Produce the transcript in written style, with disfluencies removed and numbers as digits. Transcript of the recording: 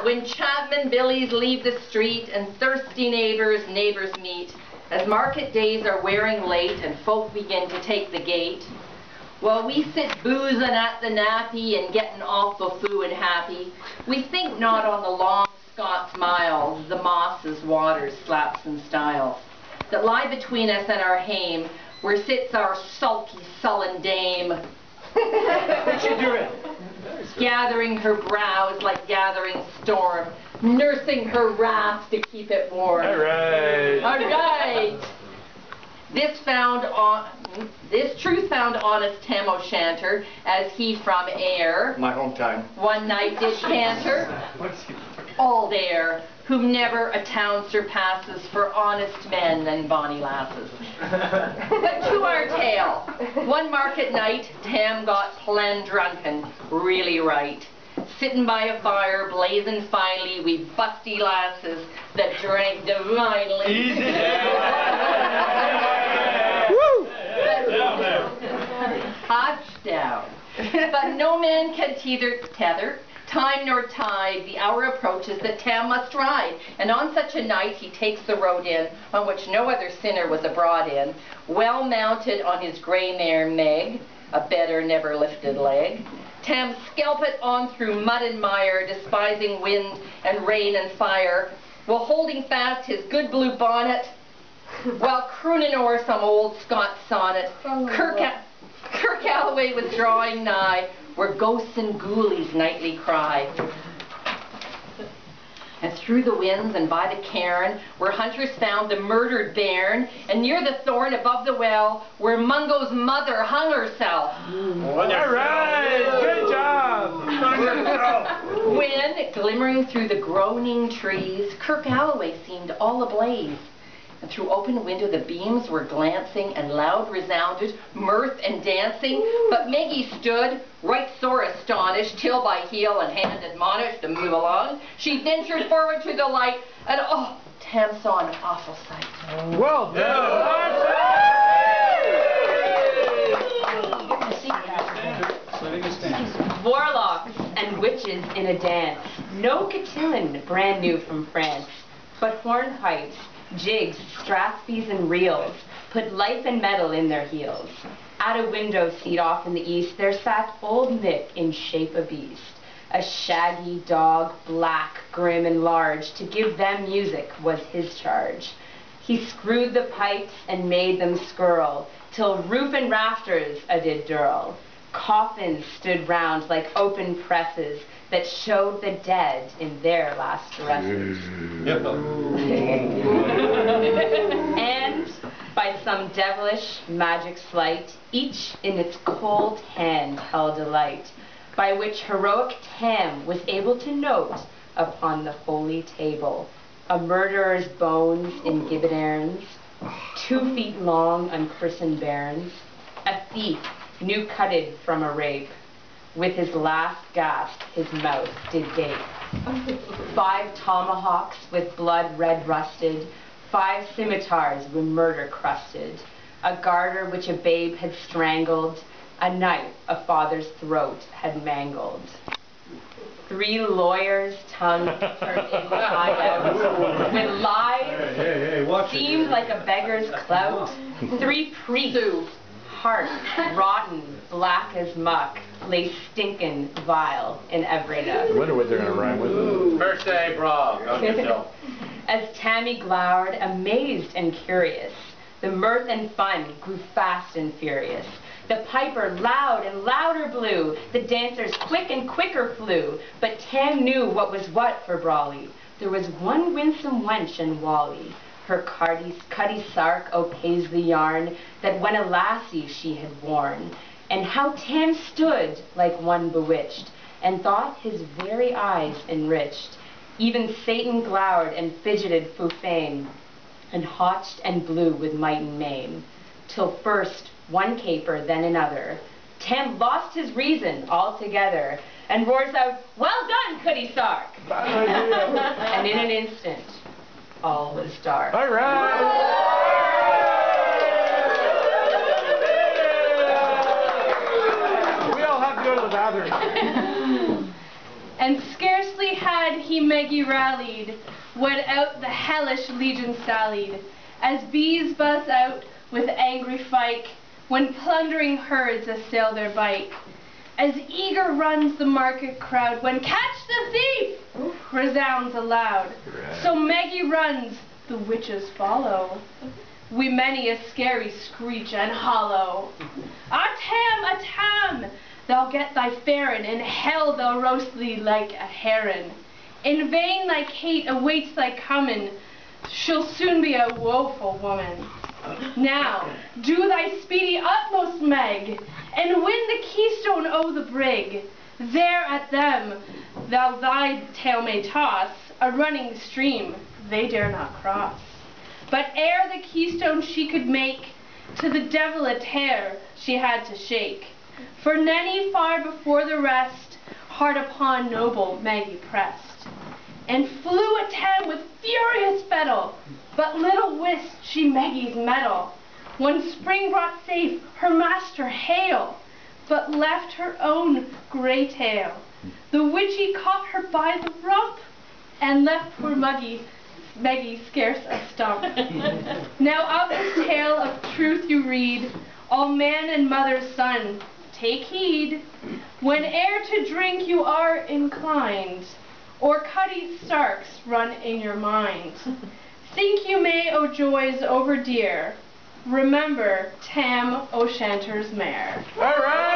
When Chapman Billies leave the street and thirsty neighbors meet, as market days are wearing late and folk begin to take the gate, while we sit boozing at the nappy and getting awful foo and happy, we think not on the long Scots miles, the mosses, waters, slaps and stiles, that lie between us and our hame, where sits our sulky, sullen dame. What you doing? Gathering her brows like gathering storm, nursing her wrath to keep it warm. All right. All right. This truth found honest Tam O'Shanter, as he from Ayr, My hometown. one night did canter. All there, whom never a town surpasses for honest men and bonny lasses. But to our tale, one market night, Tam got plen drunken, really right. Sitting by a fire, blazing finely, we busty lasses that drank divinely. Easy. Touchdown. But no man can tether, time nor tide, the hour approaches that Tam must ride, and on such a night he takes the road in, on which no other sinner was abroad in, well mounted on his grey mare Meg, a better never lifted leg. Tam scalpeth on through mud and mire, despising wind and rain and fire, while holding fast his good blue bonnet, while crooning o'er some old Scots sonnet. Kirk Alloway was drawing nigh, where ghosts and ghoulies nightly cry. And through the winds and by the cairn, where hunters found the murdered bairn, and near the thorn above the well, where Mungo's mother hung herself. All right, good job. When, glimmering through the groaning trees, Kirk Alloway seemed all ablaze. And through open window the beams were glancing, and loud resounded mirth and dancing. But Meggie stood, right sore astonished, till by heel and hand admonished to move along, she ventured forward to the light, and oh, Tam saw an awful sight. Well done. Warlocks and witches in a dance, no cotillon brand new from France, but hornpipes, jigs, strathspeys and reels, put life and metal in their heels. At a window seat off in the east, there sat old Nick in shape a beast, a shaggy dog, black, grim and large. To give them music was his charge. He screwed the pipes and made them skirl, till roof and rafters a did dirl. Coffins stood round like open presses, that showed the dead in their last dresses. And by some devilish magic sleight, each in its cold hand held a light, by which heroic Tam was able to note upon the holy table a murderer's bones in gibbet airns, 2 feet long unchristened bairns, a thief new cutted from a rape, with his last gasp his mouth did gape. 5 tomahawks with blood red rusted, 5 scimitars with murder crusted, a garter which a babe had strangled, a knife a father's throat had mangled. 3 lawyers' tongues turned inside out, with lies seemed like a beggar's clout. 3 priests, heart rotten, black as muck, lay stinkin' vile in every nook. I wonder what they're going to rhyme with. First day, bravo. Go yourself. As Tammy glowered, amazed and curious, the mirth and fun grew fast and furious. The piper loud and louder blew, the dancers quick and quicker flew, but Tam knew what was what for brawly. There was one winsome wench in Wally, her cuddy sark o' paisley yarn, that when a lassie she had worn, and how Tam stood like one bewitched, and thought his very eyes enriched. Even Satan glowered and fidgeted fu fain, and hotched and blew with might and main, till first one caper, then another, Tam lost his reason altogether, and roars out, "Well done, cuddy sark!" And in an instant, all was dark. All right. We all have to go to the bathroom. And scarcely Surely had he Maggie rallied, when out the hellish legion sallied, as bees buzz out with angry fyke, when plundering herds assail their bike. As eager runs the market crowd, when catch the thief resounds aloud. So Maggie runs, the witches follow. We many a scary screech and hollow. A tam, thou get thy farin, in hell they'll roast thee like a heron. In vain thy Kate awaits thy comin', she'll soon be a woeful woman. Now, do thy speedy utmost, Meg, and win the keystone o' the brig. There at them thou thy tail may toss, a running stream they dare not cross. But ere the keystone she could make, to the devil a tear she had to shake. For Nenny far before the rest, hard upon noble Maggie pressed, and flew at Tam with furious fettle, but little wist she Maggie's mettle. One spring brought safe her master hail, but left her own grey tail. The witchy caught her by the rump, and left poor Maggie scarce a stump. Now of this tale of truth you read, all man and mother's son, take heed. Whene'er to drink you are inclined, or Cuddy Starks run in your mind, think you may, O joys over dear, remember Tam O'Shanter's mare. All right.